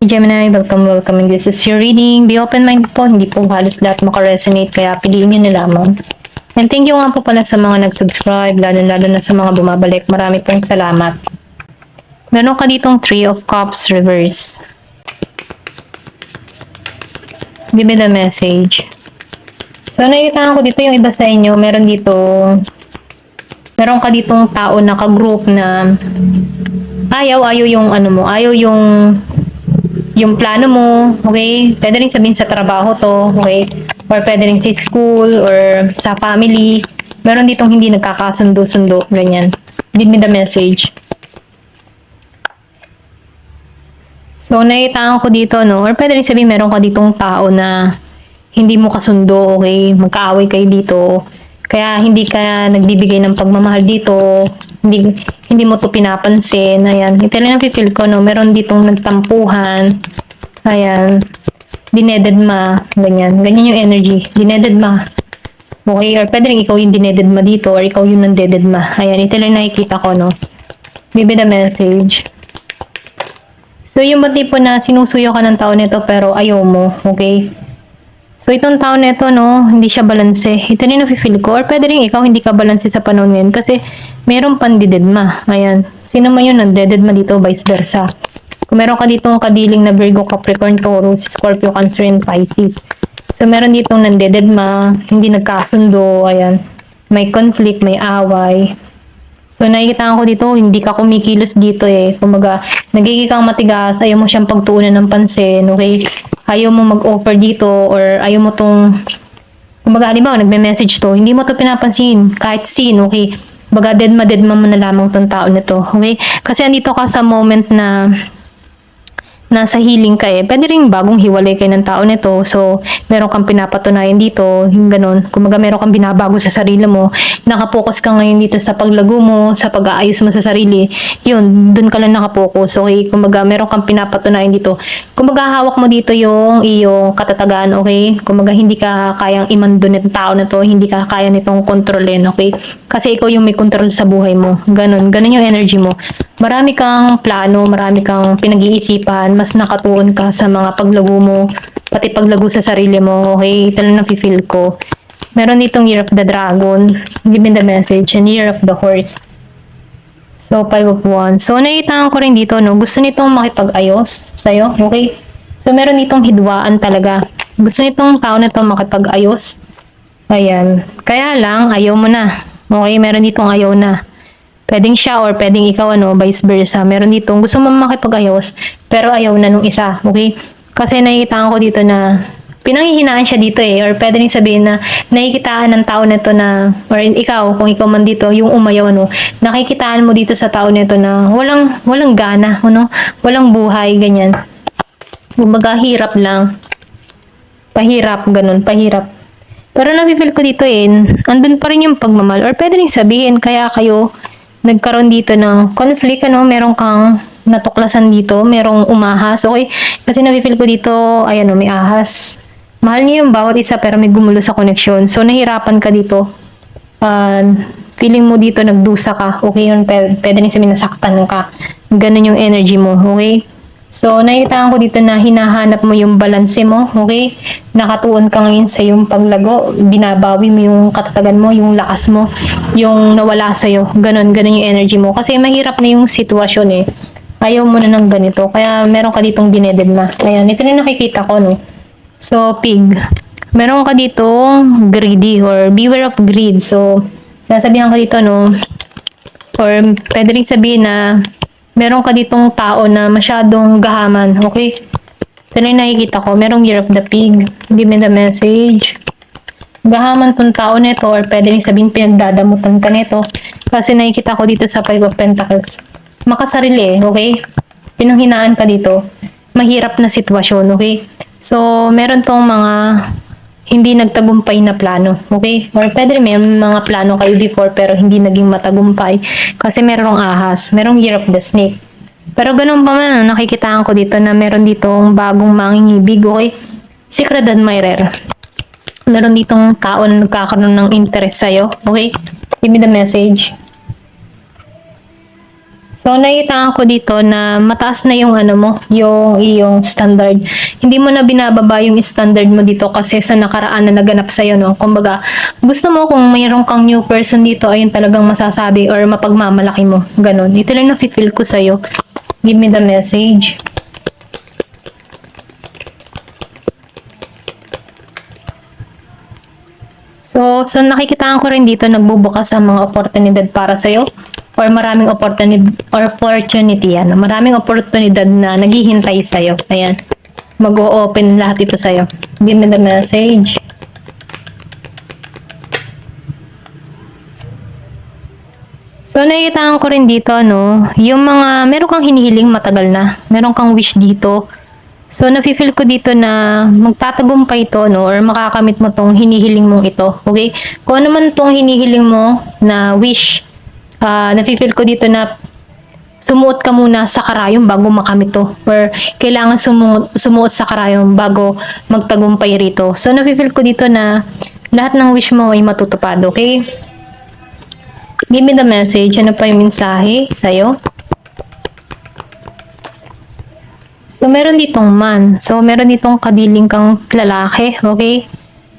Gemini, welcome and this is your reading. Be open-minded po, hindi po halos lahat makaresonate kaya piliin nyo na lamang. And thank you nga po pala sa mga nag-subscribe, lalo na sa mga bumabalik. Marami pong salamat. Meron ka ditong 3 of Cups reverse. Give me the message. So nakikita ko dito yung iba sa inyo, meron ka ditong tao na ka-group na ayaw yung ayaw yung plano mo, okay? Pwede rin sabihin sa trabaho to, okay? Or pwede rin sa school or sa family. Meron ditong hindi nagkakasundo-sundo, ganyan. Give me the message. So, nakita ko dito, no? Or pwede rin sabihin meron ka ditong tao na hindi mo kasundo, okay? Magkaaway kayo dito. Kaya hindi ka nagbibigay ng pagmamahal dito. Hindi mo to pinapansin. Ayan. Ito lang feel ko, no? Meron ditong nagtampuhan. Ayan. Dinededma. Ganyan. Ganyan yung energy. Dinededma. Okay? Or pwede rin ikaw yung dinededma dito or ikaw yung nandededma. Ayan. Ito lang nakikita ko, no? Maybe the message. So, yung ba tipo na sinusuyo ka ng tao nito pero ayaw mo. Okay? So, itong tao na ito, no, hindi siya balanse. Ito rin nafe-feel ko. Or pwede rin ikaw hindi ka balanse sa panahon ngayon kasi meron pandidedma. Ayan. Sino man yun, nandededma dito, vice versa. Kung meron ka ditong kadiling na Virgo, Capricorn, Taurus, Scorpio, Cancer, and Pisces. So, meron ditong nandededma, hindi nagkasundo, ayan. May conflict, may away. So, nakikita ko dito, hindi ka kumikilos dito eh. Kumaga, nagiging kang matigas, ayaw mo siyang pagtuunan ng pansin, okay? Ayaw mo mag-offer dito, or ayaw mo tong, kumaga, halimbawa, nagme-message to, hindi mo to pinapansin, kahit sin, okay? Baga, deadma mo na lamang tong tao nito, okay? Kasi andito ka sa moment na nasa healing ka eh. Pwede rin bagong hiwalay kayo ng tao nito. So, meron kang pinapatunayan dito, yung ganun. Kumaga, meron kang binabago sa sarili mo. Nakapokus ka ngayon dito sa paglago mo, sa pag-aayos mo sa sarili. Yun, dun ka lang nakapokus. Okay? Kumaga, meron kang pinapatunayan dito. Kumaga, hawak mo dito yung iyong katatagan, okay? Kumaga, hindi ka kayang imando nitong tao na to. Hindi ka kaya nitong kontrolin, okay? Kasi ikaw yung may control sa buhay mo. Ganun yung energy mo. Marami kang plano, marami kang pinag-iisipan, mas nakatuon ka sa mga paglago mo, pati paglago sa sarili mo, okay? Ito lang nafe-feel ko. Meron ditong Year of the Dragon, give me the message, and Year of the Horse. So, 5 of Wands. So, nakita ko rin dito, no? Gusto nitong makipag-ayos sa'yo, okay? So, meron ditong hidwaan talaga. Gusto nitong tao na ito makipag-ayos. Ayan. Kaya lang, ayaw mo na. Okay, meron ditong ayaw na. Pwedeng siya or pwedeng ikaw, vice versa. Meron ditong gusto mo makipag-ayos, pero ayaw na nung isa, okay? Kasi nakikita ko dito na pinanghihinaan siya dito eh, or pwede rin sabihin na nakikitaan ng tao nito na, or ikaw, kung ikaw man dito, yung umayaw, nakikitaan mo dito sa tao nito na walang gana, walang buhay, ganyan. Kumbaga, hirap lang. Pahirap, ganun, pahirap. Pero nafe-feel ko dito eh, andun pa rin yung pagmamahal, or pwede rin sabihin, kaya kayo nagkaroon dito ng conflict, meron kang natuklasan dito, merong umahas, okay? Kasi nafe-feel ko dito, ayan may ahas. Mahal niyo yung bawat isa pero may gumulo sa connection. So, nahirapan ka dito. Feeling mo dito nagdusa ka, okay? Yun, pwede rin sabihin nasaktan ka. Ganun yung energy mo, okay? So, nakita ko dito na hinahanap mo yung balanse mo, okay? Nakatuon ka ngayon sa yung paglago, binabawi mo yung katatagan mo, yung lakas mo, yung nawala sa'yo. Ganon yung energy mo. Kasi mahirap na yung sitwasyon eh. Ayaw mo na ng ganito. Kaya meron ka ditong dinededma. Ayan, ito na nakikita ko, no? So, pig. Meron ka ditong greedy or beware of greed. So, sasabihan ko dito, no? Or pwede rin sabihin na meron ka ditong tao na masyadong gahaman, okay? Ito na yung nakikita ko. Merong Year of the Pig. Give me the message. Gahaman tong tao nito or pwede rin sabihin pinagdadamutan ka nito. Kasi nakikita ko dito sa 5 of Pentacles. Makasarili, okay? Pinanghinaan ka dito. Mahirap na sitwasyon, okay? So, meron tong mga hindi nagtagumpay na plano, okay? Or pwede rin may mga plano kayo before pero hindi naging matagumpay kasi merong ahas, merong Year of the Snake. Pero ganun pa man, nakikitaan ko dito na meron ditong bagong mangingibig, okay? Secret admirer. Meron ditong tao na nagkakaroon ng interest sa'yo, okay? Give me the message. So, nakita ko dito na mataas na yung ano mo, yung iyong standard. Hindi mo na binababa yung standard mo dito kasi sa nakaraan na naganap sa'yo, no? Kumbaga, gusto mo kung mayroon kang new person dito, ayun talagang masasabi or mapagmamalaki mo. Ganon. Ito lang na-feel ko sa'yo. Give me the message. So nakikitaan ko rin dito, nagbubukas ang mga oportunidad para sa'yo or maraming opportunity yan. Maraming oportunidad na naghihintay sa'yo. Ayan. Mag-o-open lahat ito sa'yo. Give me the message. So, nakikitaan ko rin dito, no, yung mga, meron kang hinihiling matagal na. Meron kang wish dito. So, nafe-feel ko dito na magtatagumpay ito, no, or makakamit mo tong hinihiling mong ito, okay? Kung ano man tong hinihiling mo na wish, nafe-feel ko dito na sumuot ka muna sa karayom bago makamit to, or kailangan sumuot sa karayom bago magtagumpay rito. So, nafe-feel ko dito na lahat ng wish mo ay matutupad, okay? Give me the message. Ano pa yung mensahe sa'yo? So, meron ditong man. So, meron ditong kadiling kang lalaki. Okay?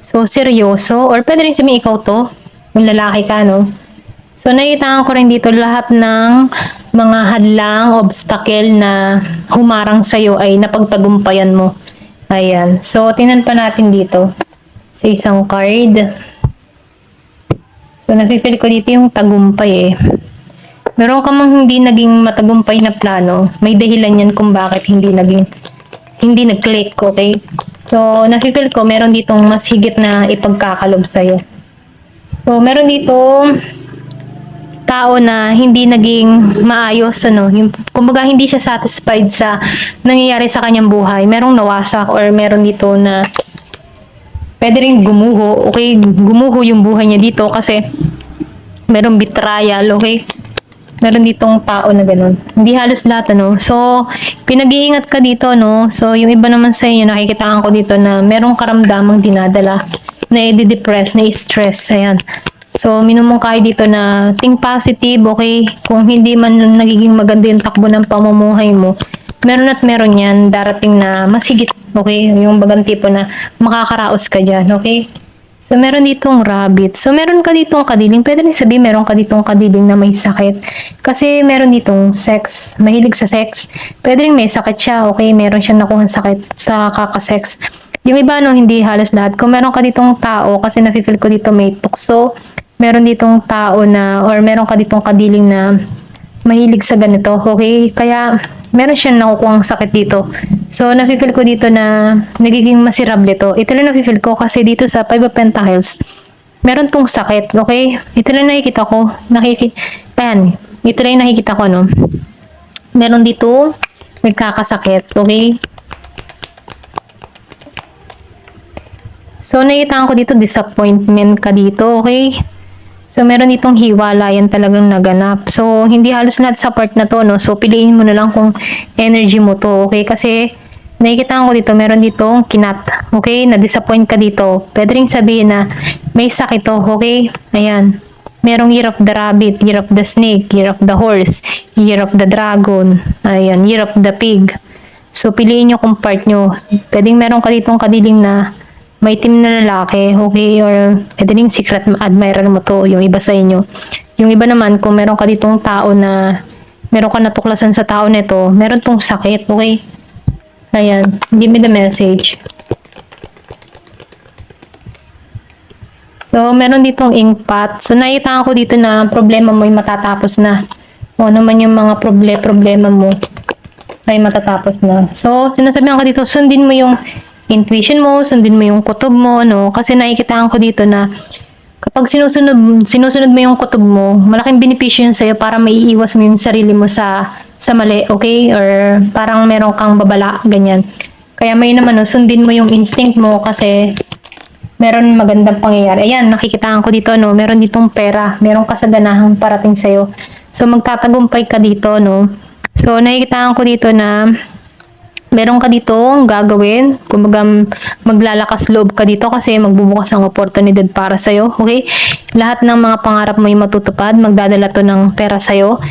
So, seryoso. Or pwede rin sabihin ikaw to. Yung lalaki ka, no? So, nakita ko rin dito lahat ng mga hadlang, obstacle na humarang sa'yo ay napagtagumpayan mo. Ayan. So, tingnan pa natin dito sa isang card. So, nafe-feel ko dito yung tagumpay eh. Meron ka mang hindi naging matagumpay na plano, may dahilan yan kung bakit hindi nag-click, okay? So, nafe-feel ko meron ditong mas higit na ipagkakalob sa'yo. So, meron ditong tao na hindi naging maayos, ano, yung, kumbaga hindi siya satisfied sa nangyayari sa kanyang buhay. Merong nawasak or meron dito na pwede rin gumuho, okay? Gumuho yung buhay niya dito kasi merong betrayal, okay? Meron ditong tao na ganun. Hindi halos lahat, ano? So, pinag-iingat ka dito, no? So, yung iba naman sa inyo, nakikitaan ko dito na merong karamdamang dinadala, na i-depress, na i-stress, ayan. So, minumungkahi dito na think positive, okay? Kung hindi man nagiging maganda yung takbo ng pamumuhay mo, meron at meron yan, darating na mas higit, okay? Yung bagang tipo na makakaraos ka dyan, okay? So, meron ditong rabbit. So, meron ka ditong kadiling. Pwede rin sabihin, meron ka ditong kadiling na may sakit. Kasi, meron ditong sex. Mahilig sa sex. Pwede rin may sakit siya, okay? Meron siyang nakuha sakit sa kakasex. Yung iba, no, hindi halos lahat. Kung meron ka ditong tao, kasi nafe-feel ko dito may tukso, meron ditong tao na, or meron ka ditong kadiling na mahilig sa ganito, okay? Kaya, meron siyang nakukuhang sakit dito. So, nafe-feel ko dito na nagiging masirable to. Ito lang nafe-feel ko kasi dito sa Five of Pentacles, meron tong sakit, okay? Ito lang nakikita ko. Ayan, ito lang nakikita ko, no? Meron dito nagkakasakit, okay? So, nakikita ko dito, disappointment ka dito, okay? So, meron ditong hiwalayan talagang naganap. So, hindi halos lahat sa part na to, no? So, piliin mo na lang kung energy mo to, okay? Kasi, nakikita ko dito, meron ditong kinat, okay? Na-disappoint ka dito. Pwede rin sabihin na may sakit to, okay? Ayan. Merong year of the rabbit, year of the snake, year of the horse, year of the dragon, ayan, year of the pig. So, piliin nyo kung part nyo. Pwedeng meron ka ditong kadiling na may team na lalaki, okay? Or pwede rin secret admirer mo to, yung iba sa inyo. Yung iba naman, kung meron ka ditong tao na meron ka natuklasan sa tao nito, meron tong sakit, okay? Ayan, give me the message. So, meron ditong inkpot. So, nakita ko dito na problema mo ay matatapos na. O naman yung mga problema mo ay matatapos na. So, sinasabihan ko dito, sundin mo yung intuition mo, sundin mo yung kutob mo, no? Kasi nakikita ko dito na kapag sinusunod mo yung kutob mo, malaking benepisyo yun sa'yo para maiiwas mo yung sarili mo sa mali, okay? Or parang meron kang babala, ganyan. Kaya may naman, no, sundin mo yung instinct mo kasi meron magandang pangyayari. Ayan, nakikita ko dito, no? Meron ditong pera, meron kasaganahang parating sa'yo. So, magtatagumpay ka dito, no? So, nakikita ko dito na meron ka dito gagawin, kumbaga maglalakas loob ka dito kasi magbubukas ang oportunidad para sa'yo, okay? Lahat ng mga pangarap mo ay matutupad, magdadala to ng pera sa'yo.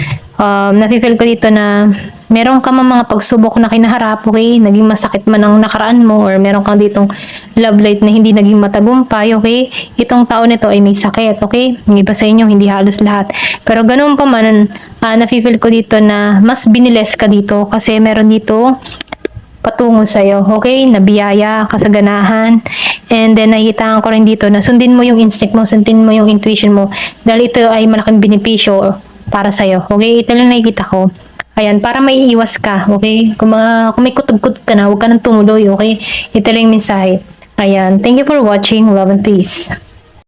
nafe-feel ko dito na meron ka man mga pagsubok na kinaharap, okay? Naging masakit man ang nakaraan mo or meron kang ditong love life na hindi naging matagumpay, okay? Itong taon nito ay may sakit, okay? Yung iba sa inyo, hindi halos lahat. Pero ganun pa man, nafe-feel ko dito na mas biniles ka dito kasi meron dito patungo sa'yo, okay? Nabiyaya, kasaganahan, and then nahihitaan ko rin dito na sundin mo yung instinct mo, sundin mo yung intuition mo, dahil ito ay malaking benepisyo para sa'yo, okay? Ito lang nakikita ko. Ayan, para maiiwas ka, okay? Kung may kutob-kutob ka na, huwag ka nang tumuloy, okay? Ito lang yung mensahe. Ayan, thank you for watching. Love and peace.